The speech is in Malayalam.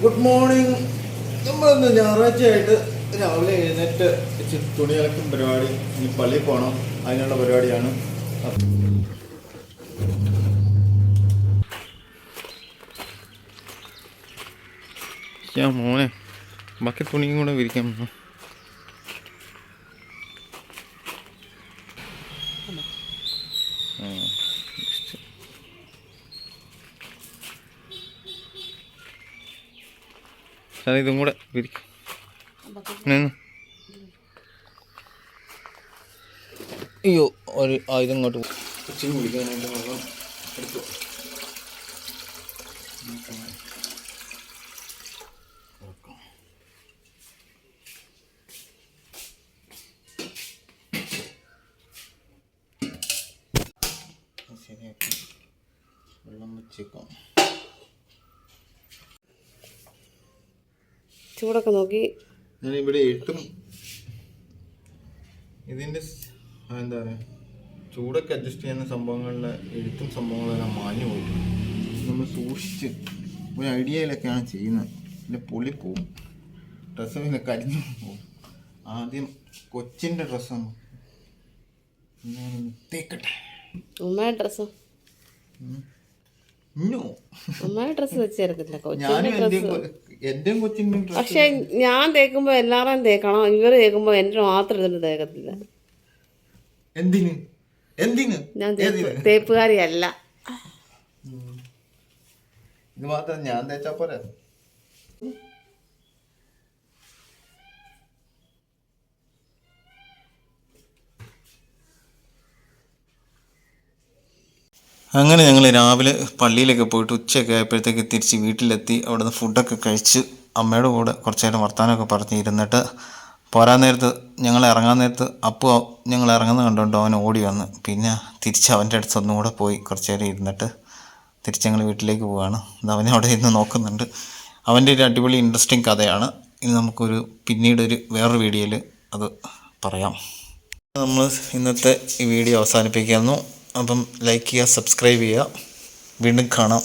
Good morning. നമ്മളിന്ന് ഞായറാഴ്ചയായിട്ട് രാവിലെ എഴുന്നേറ്റ് തുണി അലക്കും പരിപാടി, ഇനി പള്ളിയിൽ പോകണം, അതിനുള്ള പരിപാടിയാണ്. ഞാൻ മോനെ ബാക്കി തുണിയും കൂടെ വിരിക്കാൻ സാർ, ഇതും കൂടെ വിരിക്കും. അയ്യോ, ഒരു ഇതങ്ങോട്ട് കൊച്ചിന് കുടിക്കാനായിട്ട് വെള്ളം എടുത്തു. ശരിയാക്കി വെള്ളം വെച്ചേക്കാം. ചൂടൊക്കെ നോക്കി ഞാനിവിടെ എഴുത്തും ഇതിൻ്റെ എന്താ പറയുക, ചൂടൊക്കെ അഡ്ജസ്റ്റ് ചെയ്യുന്ന സംഭവങ്ങളിലെ എഴുത്തും സംഭവങ്ങളെല്ലാം മാഞ്ഞു പോയിട്ടുണ്ട്. നമ്മൾ സൂക്ഷിച്ച് ഒരു ഐഡിയയിലൊക്കെയാണ് ചെയ്യുന്നത്. പിന്നെ പൊളി പോവും, ഡ്രസ്സ് പിന്നെ കരിഞ്ഞു പോവും. ആദ്യം കൊച്ചിൻ്റെ ഡ്രസ്സാണ് ഞാൻ തേക്കട്ടെ. ഉമ്മയുടെ ഡ്രസ്സോ? ഉമ്മയുടെ ഡ്രസ്സ് വെച്ച് തരത്തില്ല, കൊച്ചിന്റെ ഡ്രസ്സ്. എന്റെയും കൊച്ചിന്റെ ഡ്രസ്സ്. പക്ഷെ ഞാൻ തേക്കുമ്പോ എല്ലാവരും തേക്കണം, ഇവര് തേക്കുമ്പോ എന്റെ മാത്രം ഇതിന് തേക്കത്തില്ല. എന്തിന് എന്തിന് ഞാൻ തേപ്പുകാരിയല്ല. ഇത് മാത്രം ഞാൻ തേച്ചാ പോരാ. അങ്ങനെ ഞങ്ങൾ രാവിലെ പള്ളിയിലൊക്കെ പോയിട്ട് ഉച്ചയൊക്കെ ആയപ്പോഴത്തേക്ക് തിരിച്ച് വീട്ടിലെത്തി. അവിടെ നിന്ന് ഫുഡൊക്കെ കഴിച്ച് അമ്മയുടെ കൂടെ കുറച്ച് നേരം വർത്തമാനമൊക്കെ പറഞ്ഞ് ഇരുന്നിട്ട് പോരാൻ നേരത്ത്, ഞങ്ങൾ ഇറങ്ങാൻ നേരത്ത് അപ്പോൾ ഞങ്ങൾ ഇറങ്ങുന്നത് കണ്ടുകൊണ്ട് അവൻ ഓടി വന്ന്. പിന്നെ തിരിച്ച് അവൻ്റെ അടുത്ത് ഒന്നും കൂടെ പോയി കുറച്ച് നേരം ഇരുന്നിട്ട് തിരിച്ച് ഞങ്ങൾ വീട്ടിലേക്ക് പോവുകയാണ്. അത് അവനെ അവിടെ ഇരുന്ന് നോക്കുന്നുണ്ട്. അവൻ്റെ ഒരു അടിപൊളി ഇൻട്രസ്റ്റിംഗ് കഥയാണ്. ഇനി നമുക്കൊരു പിന്നീടൊരു വേറൊരു വീഡിയോയിൽ അത് പറയാം. നമ്മൾ ഇന്നത്തെ ഈ വീഡിയോ അവസാനിപ്പിക്കുന്നു. അപ്പം ലൈക്ക് ചെയ്യുക, സബ്സ്ക്രൈബ് ചെയ്യുക. വീണ്ടും കാണാം.